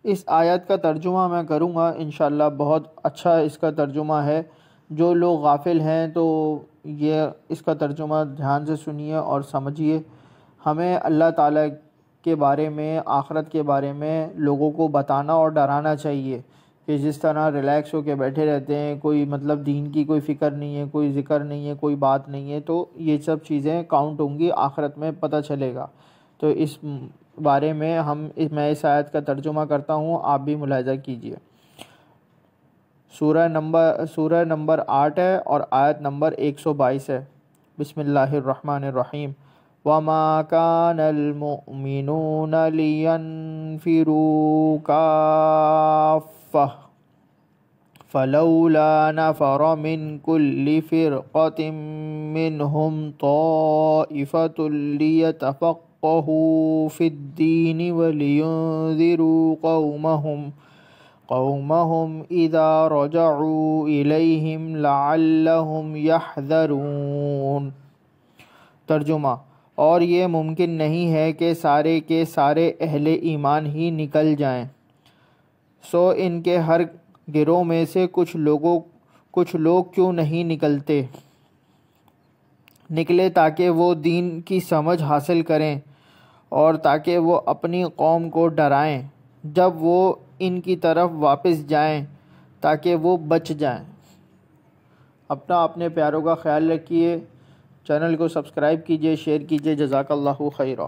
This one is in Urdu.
اس آیت کا ترجمہ میں کروں گا انشاءاللہ، بہت اچھا اس کا ترجمہ ہے۔ جو لوگ غافل ہیں تو یہ اس کا ترجمہ دھیان سے سنیے اور سمجھیے۔ ہمیں اللہ تعالیٰ کے بارے میں، آخرت کے بارے میں لوگوں کو بتانا اور ڈرانا چاہیے کہ جس طرح ریلیکس ہو کے بیٹھے رہتے ہیں، کوئی مطلب دین کی کوئی فکر نہیں ہے، کوئی ذکر نہیں ہے، کوئی بات نہیں ہے، تو یہ سب چیزیں کاؤنٹ ہوں گی، آخرت میں پتہ چلے گا۔ تو اس بارے میں میں اس آیت کا ترجمہ کرتا ہوں، آپ بھی ملاحظہ کیجیے۔ سورہ نمبر 8 ہے اور آیت نمبر 122 ہے۔ بسم اللہ الرحمن الرحیم۔ وَمَا كَانَ الْمُؤْمِنُونَ لِيَنْفِرُوا كَافَّةً فَلَوْلَا نَفَرَ مِنْ كُلِّ فِرْقَةٍ مِّنْهُمْ طَائِفَةٌ لِيَتَفَقَّهُوا فِي الدِّينِ وَلِيُنذِرُوا قَوْمَهُمْ إِذَا رَجَعُوا إِلَيْهِمْ لَعَلَّهُمْ يَحْذَرُونَ۔ ترجمہ: اور یہ ممکن نہیں ہے کہ سارے کے سارے اہل ایمان ہی نکل جائیں، سو ان کے ہر گروہ میں سے کچھ لوگ کیوں نہیں نکلے تاکہ وہ دین کی سمجھ حاصل کریں اور تاکہ وہ اپنی قوم کو ڈرائیں جب وہ ان کی طرف واپس جائیں تاکہ وہ بچ جائیں۔ اپنے پیاروں کا خیال رکھیے، چینل کو سبسکرائب کیجیے، شیئر کیجیے۔ جزاک اللہ خیرہ۔